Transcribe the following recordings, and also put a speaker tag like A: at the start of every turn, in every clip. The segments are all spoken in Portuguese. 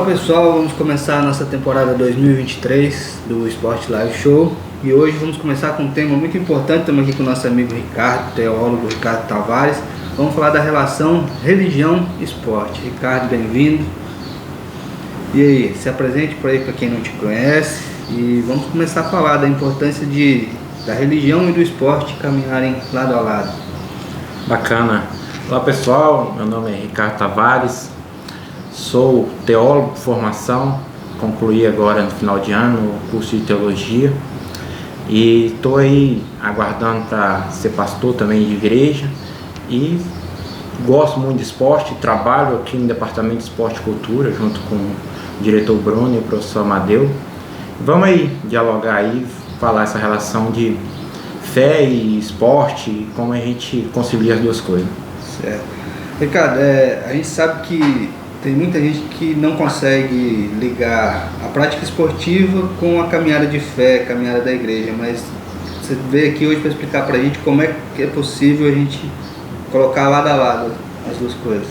A: Fala pessoal, vamos começar a nossa temporada 2023 do Esporte Live Show e hoje vamos começar com um tema muito importante. Estamos aqui com o nosso amigo Ricardo, teólogo Ricardo Tavares. Vamos falar da relação religião e esporte. Ricardo, bem-vindo. E aí, se apresente por aí para quem não te conhece e vamos começar a falar da importância da religião e do esporte caminharem lado a lado.
B: Bacana. Olá pessoal, meu nome é Ricardo Tavares, sou teólogo de formação, concluí agora no final de ano o curso de teologia e estou aí aguardando para ser pastor também de igreja e gosto muito de esporte, trabalho aqui no departamento de esporte e cultura junto com o diretor Bruno e o professor Amadeu. Vamos aí dialogar aí, falar essa relação de fé e esporte e como a gente concilia as duas coisas.
A: Certo. Ricardo, a gente sabe que tem muita gente que não consegue ligar a prática esportiva com a caminhada de fé, a caminhada da igreja, mas você veio aqui hoje para explicar para a gente como é que é possível a gente colocar lado a lado as duas coisas.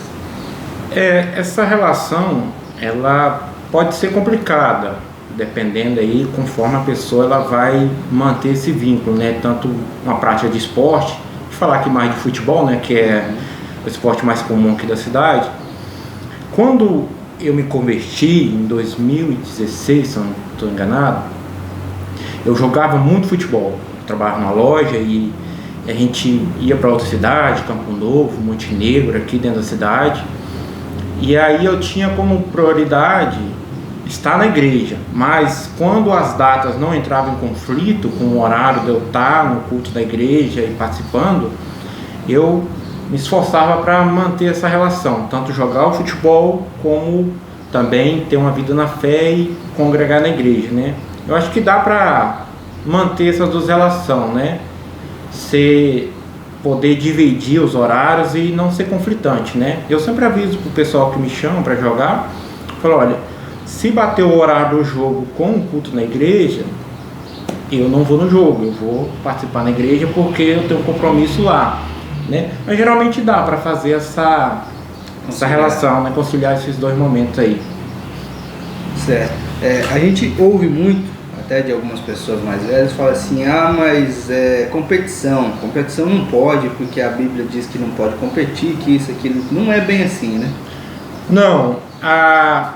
B: Essa relação, ela pode ser complicada, dependendo aí, conforme a pessoa ela vai manter esse vínculo, né? Tanto uma prática de esporte, de falar aqui mais de futebol, né? Que é o esporte mais comum aqui da cidade. Quando eu me converti em 2016, se eu não estou enganado, eu jogava muito futebol. Eu trabalhava na loja e a gente ia para outra cidade, Campo Novo, Montenegro, aqui dentro da cidade. E aí eu tinha como prioridade estar na igreja, mas quando as datas não entravam em conflito com o horário de eu estar no culto da igreja e participando, eu me esforçava para manter essa relação, tanto jogar o futebol como também ter uma vida na fé e congregar na igreja, né? Eu acho que dá para manter essas duas relações, né? Poder dividir os horários e não ser conflitante, né? Eu sempre aviso pro pessoal que me chama para jogar, falo, olha, se bater o horário do jogo com o culto na igreja, eu não vou no jogo, eu vou participar na igreja porque eu tenho um compromisso lá, né? Mas geralmente dá para fazer essa relação, né? Conciliar esses dois momentos aí.
A: Certo. A gente ouve muito, até de algumas pessoas mais velhas, fala assim, mas competição não pode, porque a Bíblia diz que não pode competir, que isso, aquilo, não é bem assim, né?
B: Não, a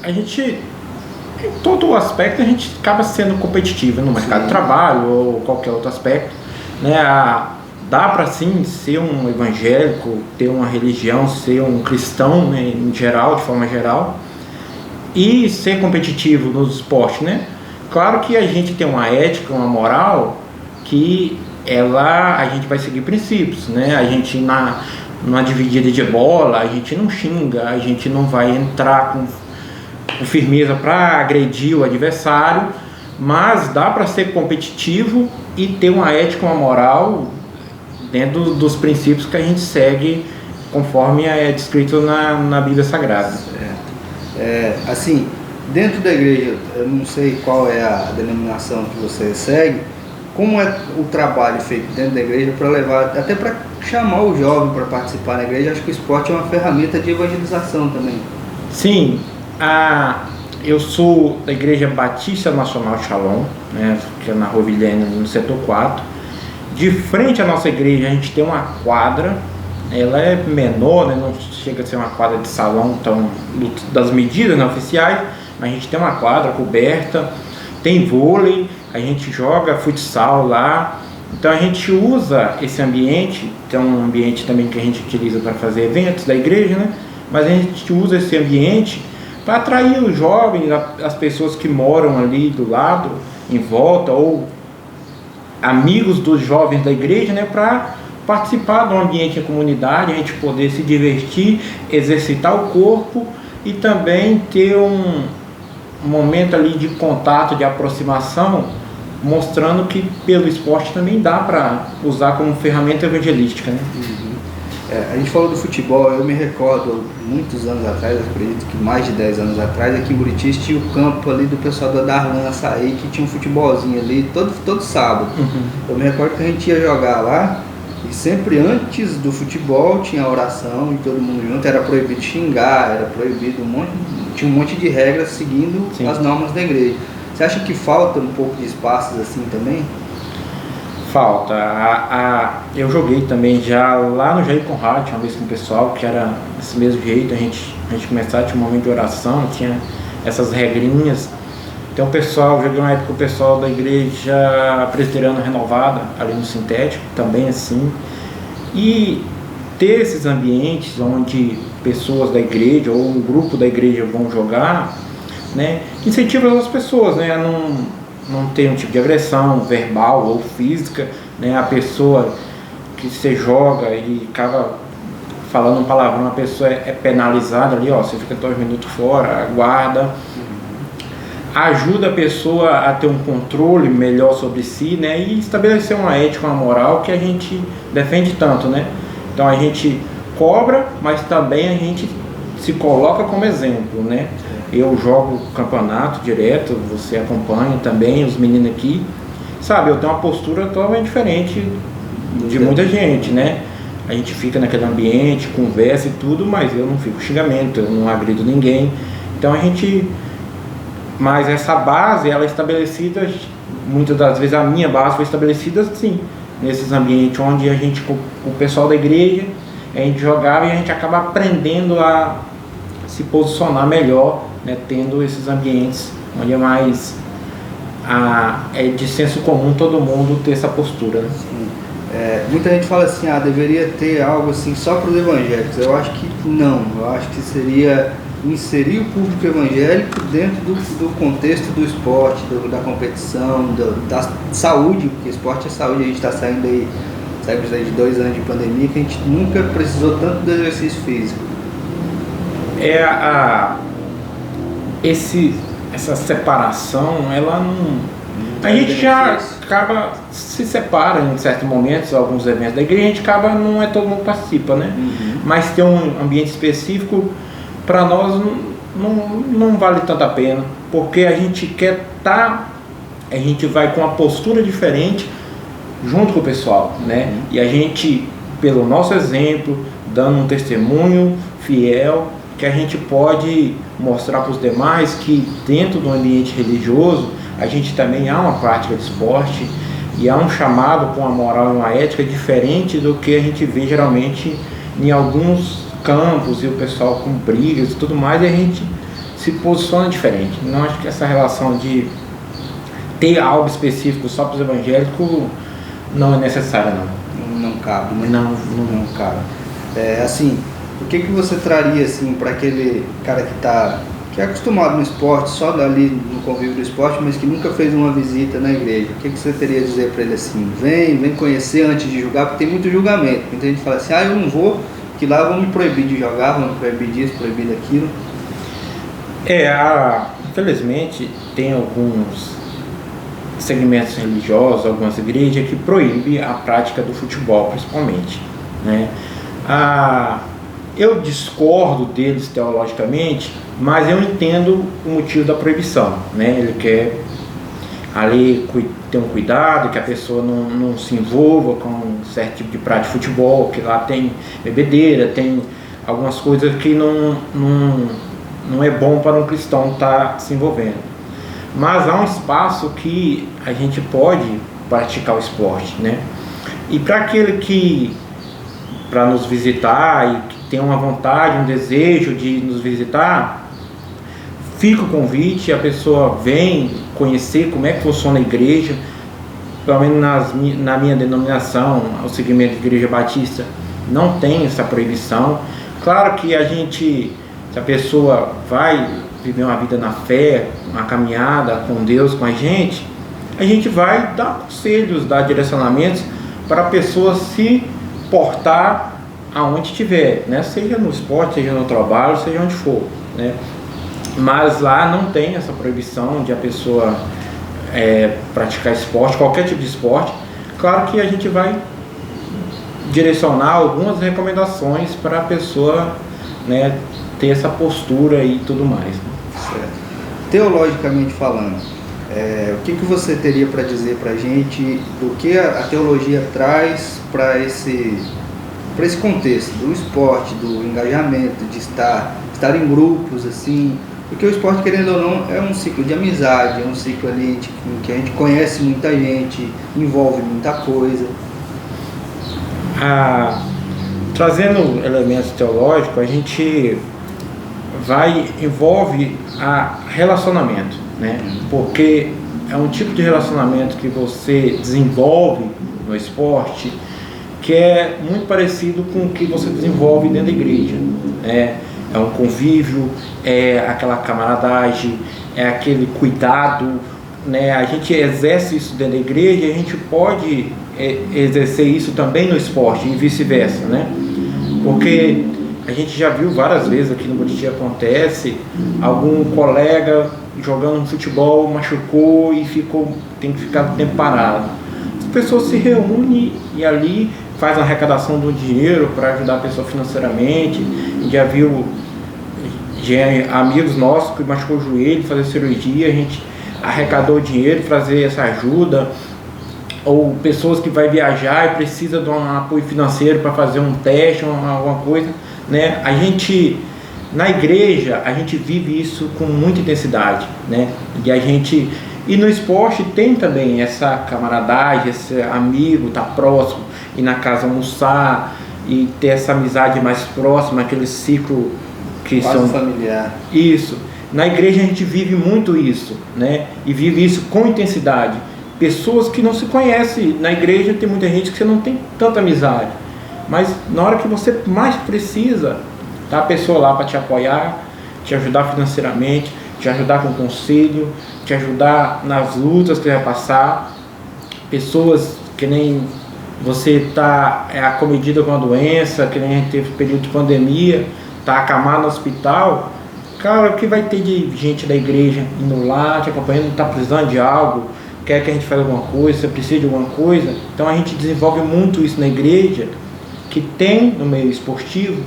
B: gente, em todo aspecto, a gente acaba sendo competitivo no mercado de trabalho ou qualquer outro aspecto, né? Dá para sim ser um evangélico, ter uma religião, ser um cristão, né, em geral, de forma geral, e ser competitivo nos esportes, né? Claro que a gente tem uma ética, uma moral, que a gente vai seguir princípios, né? A gente numa dividida de bola, a gente não xinga, a gente não vai entrar com firmeza para agredir o adversário, mas dá para ser competitivo e ter uma ética, uma moral dentro dos princípios que a gente segue conforme é descrito na Bíblia Sagrada.
A: Certo. Assim, dentro da igreja, eu não sei qual é a denominação que você segue, como é o trabalho feito dentro da igreja para levar, até para chamar o jovem para participar da igreja? Acho que o esporte é uma ferramenta de evangelização também.
B: Sim, eu sou da Igreja Batista Nacional Shalom, né, que é na Rua Vilhena, no setor 4. De frente à nossa igreja a gente tem uma quadra, ela é menor, né, não chega a ser uma quadra de salão tão, das medidas, né, oficiais, mas a gente tem uma quadra coberta, tem vôlei, a gente joga futsal lá, então a gente usa esse ambiente, tem um ambiente também que a gente utiliza para fazer eventos da igreja, né, mas a gente usa esse ambiente para atrair os jovens, as pessoas que moram ali do lado, em volta, ou amigos dos jovens da igreja, né, para participar do ambiente em comunidade, a gente poder se divertir, exercitar o corpo e também ter um momento ali de contato, de aproximação, mostrando que pelo esporte também dá para usar como ferramenta evangelística, né?
A: A gente falou do futebol, eu me recordo muitos anos atrás, acredito que mais de 10 anos atrás, aqui em Buritis tinha o campo ali do pessoal da Darlan Açaí, que tinha um futebolzinho ali todo sábado. Eu me recordo que a gente ia jogar lá E sempre antes do futebol tinha a oração e todo mundo junto, era proibido xingar, era proibido tinha um monte de regras seguindo
B: Sim.
A: as normas da igreja. Você acha que falta um pouco de espaços assim também?
B: Falta. Eu joguei também já lá no Jair Conrad, uma vez com o pessoal, que era desse mesmo jeito, a gente começava, tinha um momento de oração, tinha essas regrinhas. Então o pessoal, joguei uma época o pessoal da igreja presbiteriana renovada, ali no Sintético, também assim. E ter esses ambientes onde pessoas da igreja ou um grupo da igreja vão jogar, né, incentiva as pessoas, né, a não ter um tipo de agressão verbal ou física, né, a pessoa que você joga e acaba falando um palavrão, a pessoa é penalizada ali, ó, você fica 2 minutos fora, aguarda. Ajuda a pessoa a ter um controle melhor sobre si, né, e estabelecer uma ética, uma moral que a gente defende tanto, né. Então a gente cobra, mas também a gente se coloca como exemplo, né. Eu jogo campeonato direto, você acompanha também, os meninos aqui, sabe, eu tenho uma postura totalmente diferente de muita gente, né. A gente fica naquele ambiente, conversa e tudo, mas eu não fico xingamento, eu não agrido ninguém. Então mas essa base, ela é estabelecida, muitas das vezes a minha base foi estabelecida assim, nesses ambientes onde a gente, com o pessoal da igreja, a gente jogava e a gente acaba aprendendo a se posicionar melhor, né, tendo esses ambientes onde é mais é de senso comum todo mundo ter essa postura, né?
A: Muita gente fala assim, deveria ter algo assim só para os evangélicos. Eu acho que não, eu acho que seria inserir o público evangélico dentro do contexto do esporte, da competição, da saúde, porque esporte é saúde. A gente está saímos aí de 2 anos de pandemia, que a gente nunca precisou tanto do exercício físico.
B: Essa separação, ela não... A gente já acaba, se separa em certos momentos, alguns eventos da igreja, a gente acaba, não é todo mundo participa, né? Mas ter um ambiente específico, para nós não vale tanta pena, porque a gente a gente vai com uma postura diferente junto com o pessoal, né? E a gente, pelo nosso exemplo, dando um testemunho fiel, que a gente pode mostrar para os demais que dentro do ambiente religioso a gente também há uma prática de esporte e há um chamado com uma moral e uma ética diferente do que a gente vê geralmente em alguns campos, e o pessoal com brigas e tudo mais, e a gente se posiciona diferente. Não acho que essa relação de ter algo específico só para os evangélicos não é necessária,
A: não cabe, né?
B: Não
A: cabe. Assim, o que você traria assim para aquele cara que é acostumado no esporte, só ali no convívio do esporte, mas que nunca fez uma visita na igreja? O que você teria a dizer para ele assim? Vem conhecer antes de julgar, porque tem muito julgamento. Muita gente fala assim, eu não vou, que lá vão me proibir de jogar, vão me proibir disso, proibir daquilo.
B: Infelizmente tem alguns segmentos religiosos, algumas igrejas que proíbem a prática do futebol, principalmente, né? Eu discordo deles teologicamente, mas eu entendo o motivo da proibição, né? Ele quer ali ter um cuidado, que a pessoa não se envolva com um certo tipo de prática de futebol, que lá tem bebedeira, tem algumas coisas que não é bom para um cristão estar se envolvendo. Mas há um espaço que a gente pode praticar o esporte, né? E para aquele para nos visitar e que tem uma vontade, um desejo de nos visitar, fica o convite, a pessoa vem conhecer como é que funciona a igreja. Pelo menos na minha denominação, o segmento de Igreja Batista, não tem essa proibição. Claro que se a pessoa vai viver uma vida na fé, uma caminhada com Deus, com a gente vai dar conselhos, dar direcionamentos para a pessoa se portar aonde estiver, né? Seja no esporte, seja no trabalho, seja onde for, né? Mas lá não tem essa proibição de a pessoa praticar esporte, qualquer tipo de esporte. Claro que a gente vai direcionar algumas recomendações para a pessoa, né, ter essa postura e tudo mais.
A: Certo. Teologicamente falando, O que você teria para dizer para a gente do que a teologia traz para esse contexto do esporte, do engajamento, de estar em grupos, assim, porque o esporte, querendo ou não, é um ciclo de amizade, é um ciclo ali em que a gente conhece muita gente, envolve muita coisa.
B: Trazendo elementos teológicos, a gente envolve relacionamento, né? Porque é um tipo de relacionamento que você desenvolve no esporte que é muito parecido com o que você desenvolve dentro da igreja, né? É um convívio, é aquela camaradagem, é aquele cuidado, né? A gente exerce isso dentro da igreja e a gente pode exercer isso também no esporte e vice-versa, né? Porque a gente já viu várias vezes aqui no Buriti, acontece algum colega jogando futebol machucou e tem que ficar o tempo parado. As pessoas se reúnem e ali faz a arrecadação do dinheiro para ajudar a pessoa financeiramente. Já viu amigos nossos que machucou o joelho, fazer cirurgia, a gente arrecadou dinheiro para fazer essa ajuda. Ou pessoas que vai viajar e precisa de um apoio financeiro para fazer um teste, alguma coisa, né? A gente, na igreja, a gente vive isso com muita intensidade, né? E no esporte tem também essa camaradagem, esse amigo tá próximo, ir na casa almoçar e ter essa amizade mais próxima, aquele ciclo que
A: quase familiar.
B: Isso. Na igreja a gente vive muito isso, né? E vive isso com intensidade. Pessoas que não se conhecem. Na igreja tem muita gente que você não tem tanta amizade, mas na hora que você mais precisa, tá a pessoa lá para te apoiar, te ajudar financeiramente, te ajudar com conselho, te ajudar nas lutas que você vai passar. Pessoas que nem você está acometida com a doença, que nem a gente teve período de pandemia, está acamado no hospital. Cara, o que vai ter de gente da igreja indo lá, te acompanhando, está precisando de algo, quer que a gente faça alguma coisa, você precisa de alguma coisa. Então a gente desenvolve muito isso na igreja, que tem no meio esportivo,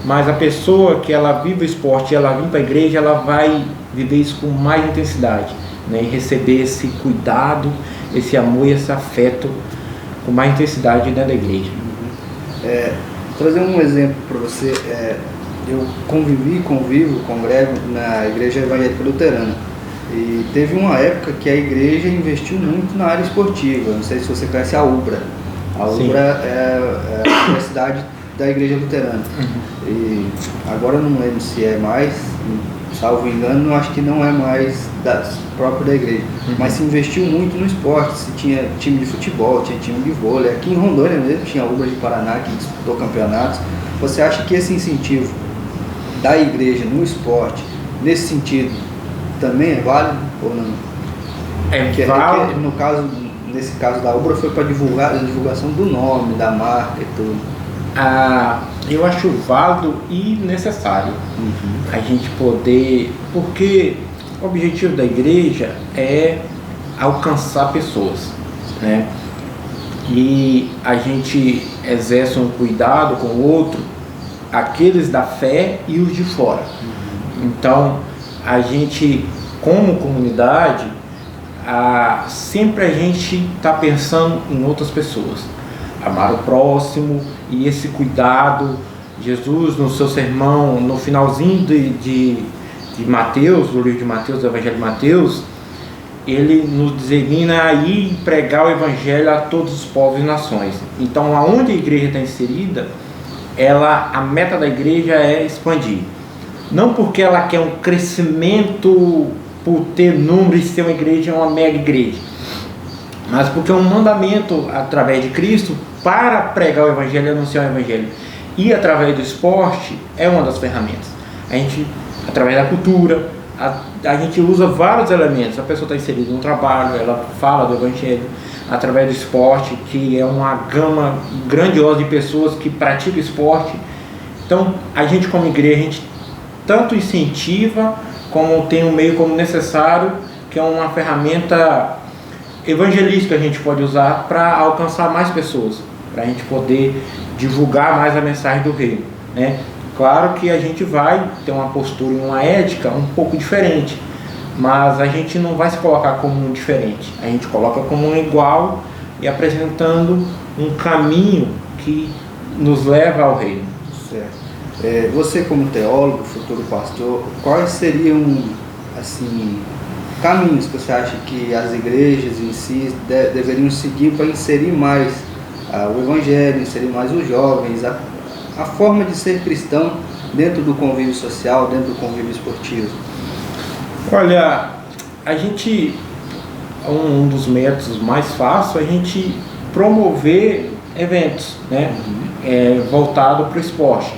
B: mas a pessoa que ela vive o esporte, ela vem para a igreja, ela vai viver isso com mais intensidade, né? E receber esse cuidado, esse amor e esse afeto com mais intensidade dentro da igreja.
A: Trazer um exemplo para você, eu convivo, congrego na Igreja Evangélica Luterana. E teve uma época que a igreja investiu muito na área esportiva. Não sei se você conhece a UBRA. A UBRA é a universidade da Igreja Luterana. E agora eu não lembro se é mais, salvo engano, acho que não é mais próprio da igreja. Mas se investiu muito no esporte. Se tinha time de futebol, tinha time de vôlei. Aqui em Rondônia mesmo tinha a UBRA de Paraná, que disputou campeonatos. Você acha que esse incentivo da igreja no esporte, nesse sentido, também é válido ou não?
B: Válido.
A: Nesse caso da UBRA foi para divulgar a divulgação do nome, da marca e tudo.
B: Eu acho válido e necessário a gente poder, porque o objetivo da igreja é alcançar pessoas, né? E a gente exerce um cuidado com o outro, aqueles da fé e os de fora. Então a gente, como comunidade, sempre a gente está pensando em outras pessoas, amar o próximo e esse cuidado. Jesus, no seu sermão, no finalzinho de Mateus, do livro de Mateus, do Evangelho de Mateus, ele nos designa a ir pregar o Evangelho a todos os povos e nações. Então, aonde a igreja está inserida, a meta da igreja é expandir. Não porque ela quer um crescimento por ter número e ser uma igreja, uma mega igreja, mas porque é um mandamento através de Cristo para pregar o Evangelho e anunciar o Evangelho. E através do esporte é uma das ferramentas. A gente, através da cultura, a gente usa vários elementos. A pessoa está inserida no trabalho, ela fala do Evangelho, através do esporte, que é uma gama grandiosa de pessoas que praticam esporte. Então, a gente como igreja, a gente tanto incentiva, como tem um meio como necessário, que é uma ferramenta evangelística que a gente pode usar para alcançar mais pessoas, para a gente poder divulgar mais a mensagem do reino, né? Claro que a gente vai ter uma postura e uma ética um pouco diferente, mas a gente não vai se colocar como um diferente, a gente coloca como um igual e apresentando um caminho que nos leva ao reino.
A: Certo. Você como teólogo, futuro pastor, quais seriam assim caminhos que você acha que as igrejas em si deveriam seguir para inserir mais o evangelho, inserir mais os jovens, a forma de ser cristão dentro do convívio social, dentro do convívio esportivo?
B: Olha, a gente, um dos métodos mais fáceis é a gente promover eventos, né? Voltado para o esporte,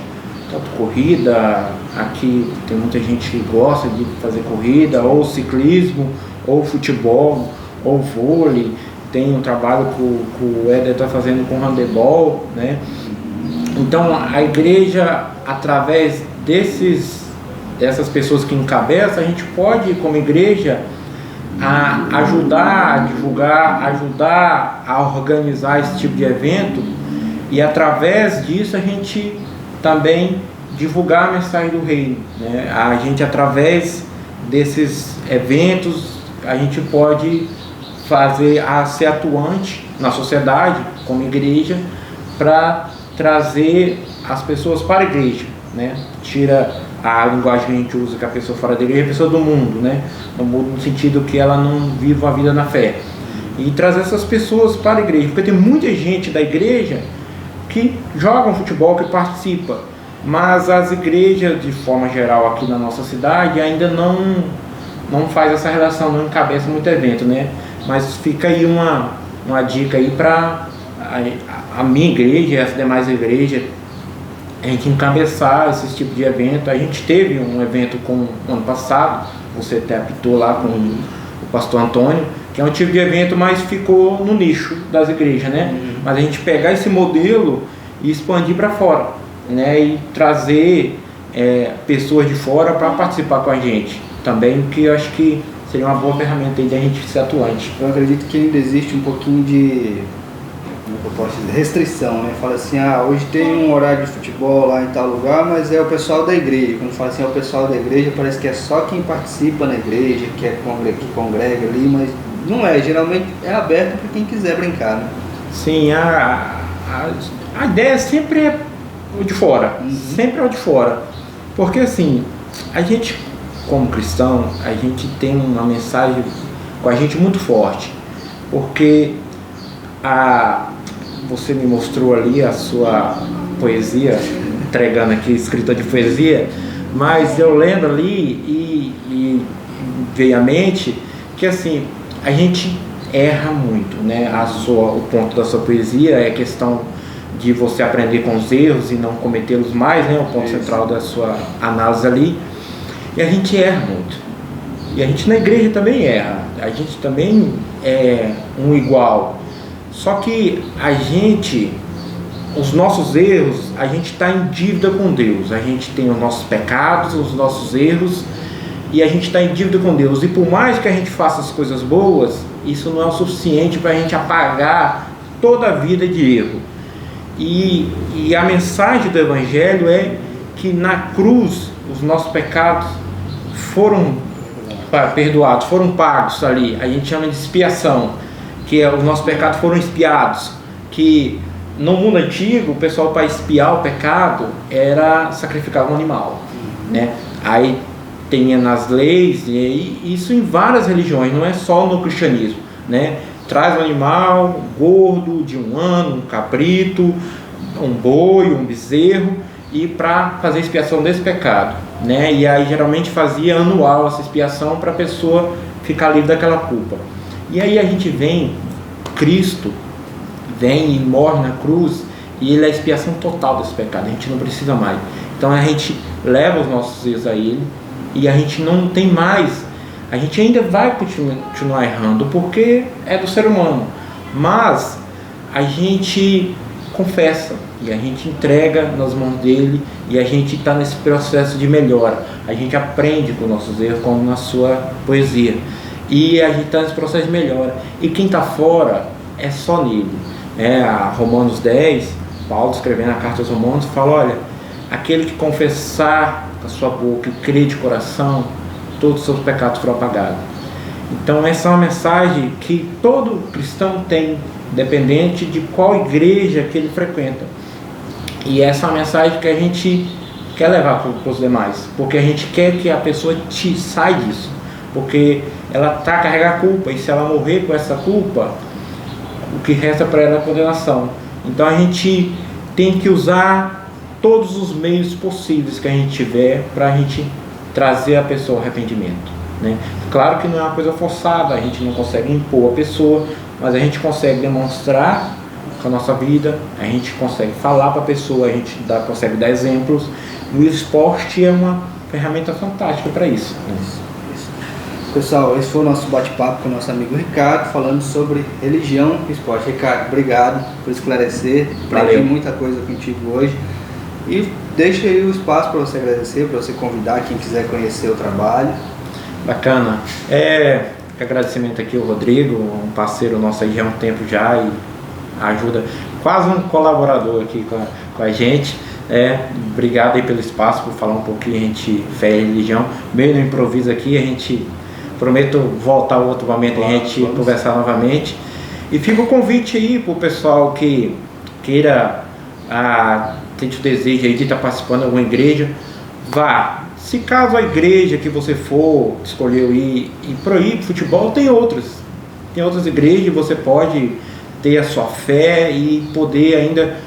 B: tanto corrida, aqui tem muita gente que gosta de fazer corrida, ou ciclismo, ou futebol, ou vôlei, tem um trabalho que o Éder está fazendo com handebol, né? Então a igreja, através dessas pessoas que encabeçam, a gente pode, como igreja, ajudar a divulgar, ajudar a organizar esse tipo de evento, e através disso a gente também divulgar a mensagem do reino, né? A gente, através desses eventos, a gente pode ser atuante na sociedade como igreja para trazer as pessoas para a igreja, né? Tira a linguagem que a gente usa, que a pessoa fora da igreja é a pessoa do mundo, né? Do mundo no sentido que ela não vive uma vida na fé, e trazer essas pessoas para a igreja, porque tem muita gente da igreja que joga futebol, que participa, mas as igrejas, de forma geral, aqui na nossa cidade, ainda não faz essa relação, não encabeça muito evento, né? Mas fica aí uma dica aí para a minha igreja e as demais igrejas, a gente encabeçar esse tipo de evento. A gente teve um evento ano passado, você até apitou lá com o pastor Antônio, que é um tipo de evento, mas ficou no nicho das igrejas, né? Mas a gente pegar esse modelo e expandir para fora, né? E trazer pessoas de fora para participar com a gente também, que eu acho que seria uma boa ferramenta aí de a gente ser atuante.
A: Eu acredito que ainda existe um pouquinho de, como eu posso dizer, restrição, né? Fala assim, hoje tem um horário de futebol lá em tal lugar, mas é o pessoal da igreja. Quando fala assim, é o pessoal da igreja, parece que é só quem participa na igreja, que congrega ali, mas não é, geralmente é aberto para quem quiser brincar, né?
B: Sim, a ideia sempre é o de fora, sempre é o de fora, porque assim, a gente como cristão, a gente tem uma mensagem com a gente muito forte, porque você me mostrou ali a sua poesia, entregando aqui escrita de poesia, mas eu lendo ali e veio à mente que assim, a gente erra muito, né? O ponto da sua poesia é a questão de você aprender com os erros e não cometê-los mais, né? O ponto central da sua análise ali. E a gente erra muito. E a gente na igreja também erra. A gente também é um igual. Só que os nossos erros, a gente está em dívida com Deus. A gente tem os nossos pecados, os nossos erros, e a gente está em dívida com Deus. E por mais que a gente faça as coisas boas, isso não é o suficiente para a gente apagar toda a vida de erro. E a mensagem do Evangelho é que na cruz os nossos pecados foram perdoados, foram pagos ali. A gente chama de expiação, que os nossos pecados foram expiados. Que no mundo antigo, o pessoal, para expiar o pecado, era sacrificar um animal, né? Aí tinha nas leis, e isso em várias religiões, não é só no cristianismo, né? Traz um animal gordo de 1 ano, um cabrito, um boi, um bezerro, e para fazer expiação desse pecado, né? E aí geralmente fazia anual essa expiação para a pessoa ficar livre daquela culpa. E aí a gente Cristo vem e morre na cruz, e ele é a expiação total desse pecado, a gente não precisa mais. Então a gente leva os nossos erros a ele, e a gente não tem mais, a gente ainda vai continuar errando, porque é do ser humano, mas a gente confessa, e a gente entrega nas mãos dele, e a gente está nesse processo de melhora. A gente aprende com nossos erros, como na sua poesia, e a gente está nesse processo de melhora. E quem está fora é só nele. A Romanos 10, Paulo escrevendo a carta aos Romanos, fala: olha, aquele que confessar com a sua boca e crer de coração todos os seus pecados foram apagados. Então essa é uma mensagem que todo cristão tem, independente de qual igreja que ele frequenta. E essa é uma mensagem que a gente quer levar para os demais, porque a gente quer que a pessoa saia disso, porque ela está carregando a culpa, e se ela morrer com essa culpa, o que resta para ela é condenação. Então a gente tem que usar todos os meios possíveis que a gente tiver para a gente trazer a pessoa ao arrependimento, né? Claro que não é uma coisa forçada, a gente não consegue impor a pessoa, mas a gente consegue demonstrar com a nossa vida, a gente consegue falar para a pessoa, a gente consegue dar exemplos, e o esporte é uma ferramenta fantástica para isso, né?
A: Pessoal, esse foi o nosso bate-papo com o nosso amigo Ricardo, falando sobre religião e esporte. Ricardo, obrigado por esclarecer, aprendi muita coisa contigo hoje. E deixa aí o espaço para você agradecer, para você convidar quem quiser conhecer o trabalho.
B: Bacana. Agradecimento aqui ao Rodrigo, um parceiro nosso aí há um tempo já e ajuda, quase um colaborador aqui com a gente. Obrigado aí pelo espaço, por falar um pouquinho fé e religião. Meio no improviso aqui, a gente prometo voltar outro momento e a gente conversar novamente. E fica o convite aí para o pessoal que queira tem o desejo aí de estar participando de alguma igreja, vá. Se caso a igreja que você for, escolheu ir e proíbe futebol, tem outras igrejas, você pode ter a sua fé e poder ainda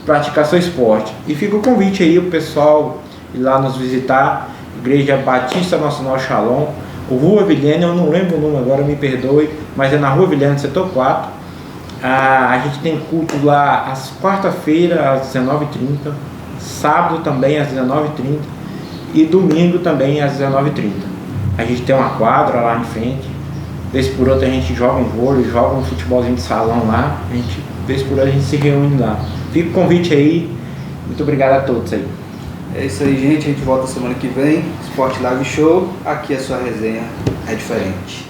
B: praticar seu esporte. E fica o convite aí para o pessoal ir lá nos visitar, Igreja Batista Nacional Shalom, o Rua Vilhena, eu não lembro o nome agora, me perdoe, mas é na Rua Vilhena, setor 4. A gente tem culto lá às quarta-feira às 19h30, sábado também às 19h30 e domingo também às 19h30. A gente tem uma quadra lá em frente, vez por outra a gente joga um vôlei, joga um futebolzinho de salão lá, vez por outra a gente se reúne lá. Fica o convite aí, muito obrigado a todos aí.
A: É isso aí, gente, a gente volta semana que vem, Sport Live Show, aqui a sua resenha é diferente.